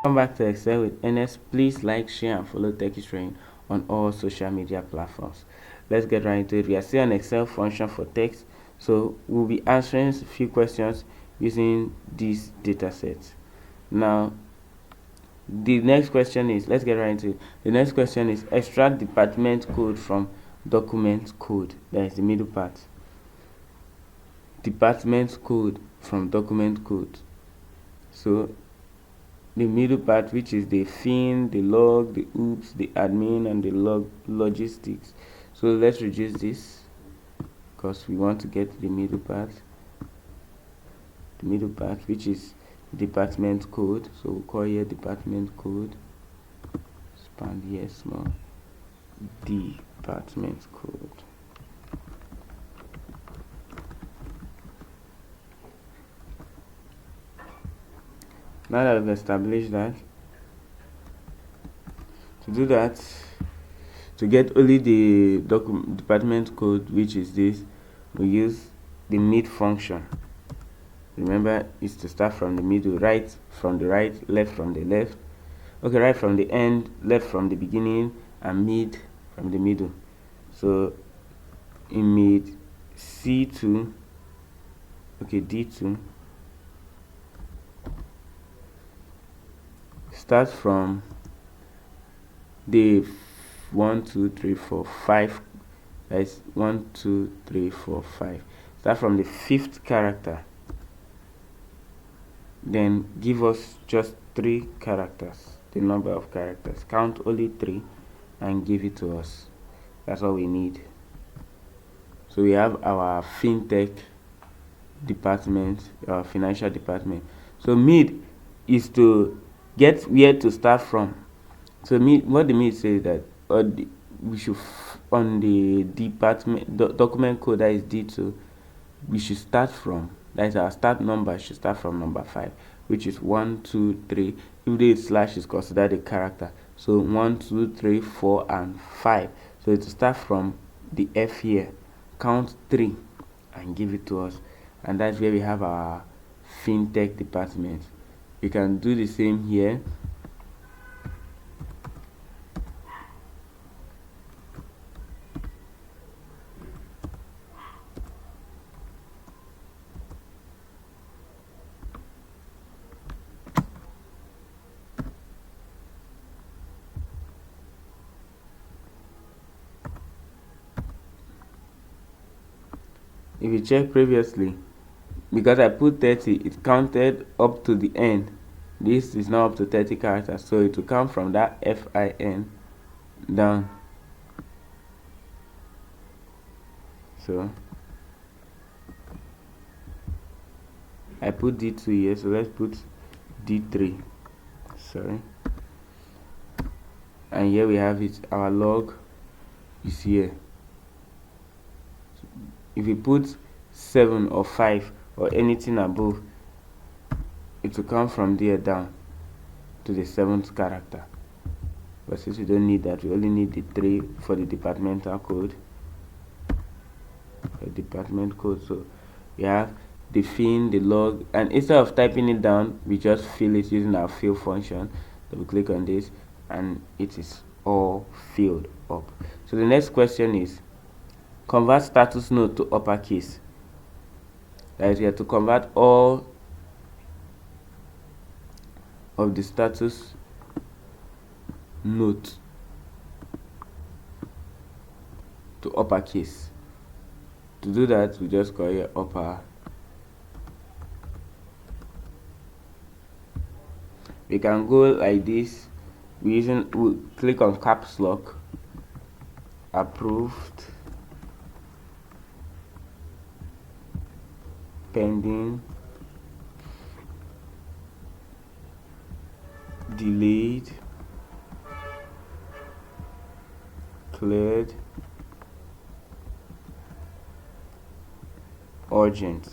Come back to Excel with Ernest. Please like, share, and follow TechieTrain on all social media platforms. Let's get right into it. We are still an Excel function for text, so we'll be answering a few questions using these data sets. Now, the next question is, let's get right into it. The next question is extract department code from document code. That is the middle part. Department code from document code. So the middle part, which is the fin, the log, the oops, the admin, and the logistics. So let's reduce this because we want to get the middle part. The middle part, which is department code. So we'll call here department code. Expand here small. Department code. Now that we've established that, to do that, to get only the department code, which is this, we use the mid function. Remember, it's to start from the middle, right from the right, left from the left. Okay, right from the end, left from the beginning, and mid from the middle. So in mid C2, okay, D2, start from the 1 2 3 4 5. That is 1 2 3 4 5. Start from the 5th character, then give us just 3 characters, the number of characters. Count only 3 and give it to us. That's all we need. So we have our fintech department, our financial department. So mid is to get where to start from. So what the mid says that we should on the department document code, that is D2, we should start from, that is our start number should start from number 5, which is 1 2 3. If the slash is considered a character, so 1 2 3 4 and 5. So it will start from the F here, count 3 and give it to us, and that's where we have our fintech department. We can do the same here. If you check previously, because I put 30, it counted up to the end. This is now up to 30 characters, so it will count from that FIN down. So I put D2 here, so let's put D3. Sorry. And here we have it, our log is here. If we put 7 or 5 or anything above, it will come from there down to the 7th character. But since we don't need that, we only need the 3 for the departmental code. So we have the fin, the log, and instead of typing it down, we just fill it using our fill function. So we click on this and it is all filled up. So the next question is convert status node to uppercase. That is, we have to convert all of the status node to uppercase. To do that, we just call here upper. We can go like this. We'll click on caps lock, approved, pending, delayed, cleared, urgent.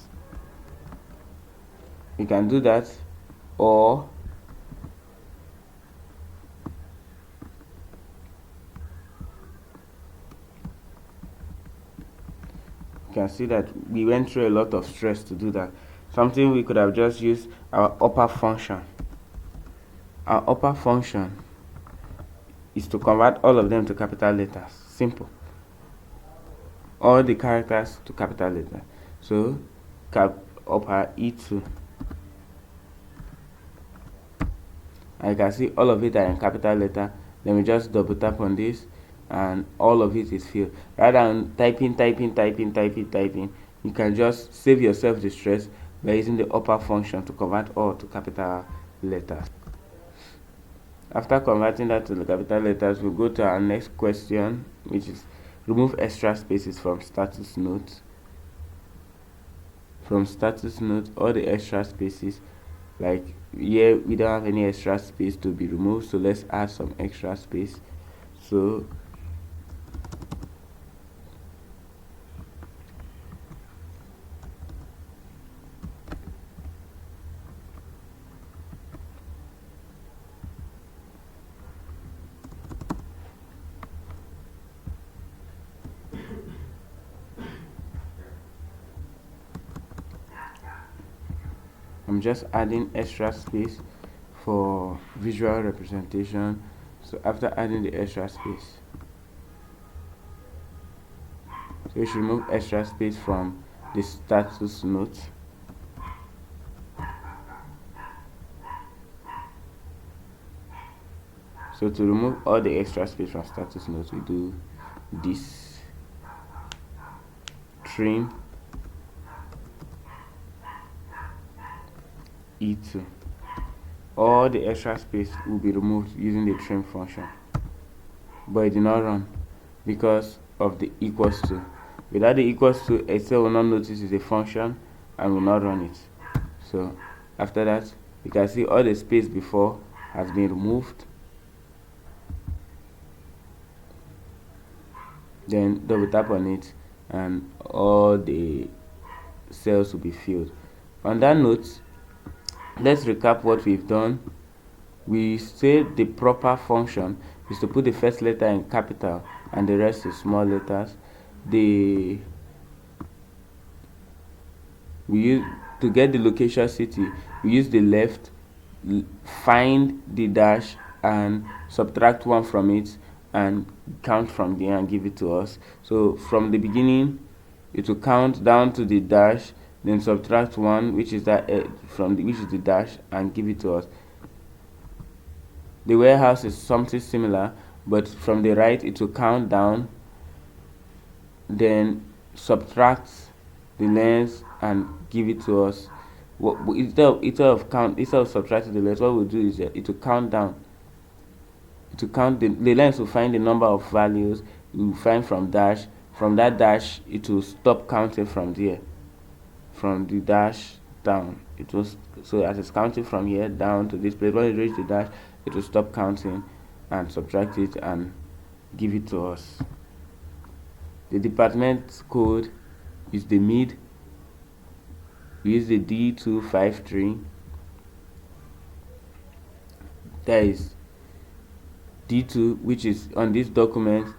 We can do that, or you can see that we went through a lot of stress to do that. Something we could have just used our upper function. our upper function is to convert all of them to capital letters. Simple. All the characters to capital letters. So upper E2. And you can see all of it are in capital letter. Then we just double tap on this and all of it is filled. Rather than typing, you can just save yourself the stress by using the upper function to convert all to capital letters. After converting that to the capital letters, we'll go to our next question, which is remove extra spaces from status note. From status note, all the extra spaces, like here we don't have any extra space to be removed, so let's add some extra space. So I'm just adding extra space for visual representation. So after adding the extra space, so we should remove extra space from the status note. So to remove all the extra space from status note, we do this trim E2. All the extra space will be removed using the trim function, but it did not run because of the equals to. Without the equals to, Excel will not notice it's a function and will not run it. So after that, you can see all the space before has been removed. Then double tap on it and all the cells will be filled. On that note, let's recap what we've done. We said the proper function is to put the first letter in capital and the rest is small letters. We use to get the location city, we use the left, find the dash and subtract 1 from it and count from there and give it to us. So from the beginning it will count down to the dash, then subtract 1, which is that which is the dash, and give it to us. The warehouse is something similar, but from the right it will count down, then subtract the length and give it to us. Instead of subtracting the length, what we'll do is it will count down. To count the length will find the number of values we will find from dash. From that dash, it will stop counting from there. From the dash down, it was so as it's counting from here down to this place. When it reaches the dash, it will stop counting and subtract it and give it to us. The department code is the mid. We use the D253. That is D2, which is on this document.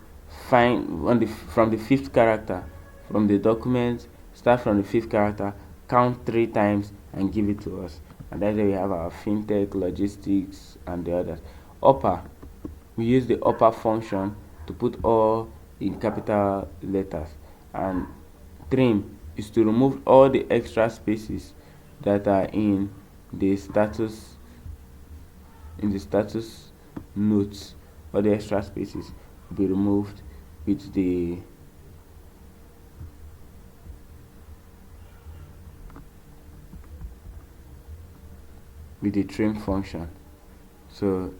Find from the 5th character from the document. Start from the 5th character, count 3 times and give it to us. And that's where we have our fintech, logistics and the others. Upper, we use the upper function to put all in capital letters. And trim is to remove all the extra spaces that are in the status notes. All the extra spaces will be removed with the trim function. So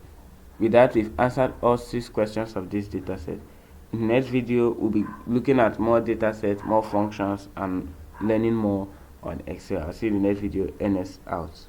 with that, we've answered all 6 questions of this dataset. In the next video, we'll be looking at more datasets, more functions, and learning more on Excel. I'll see you in the next video. NS out.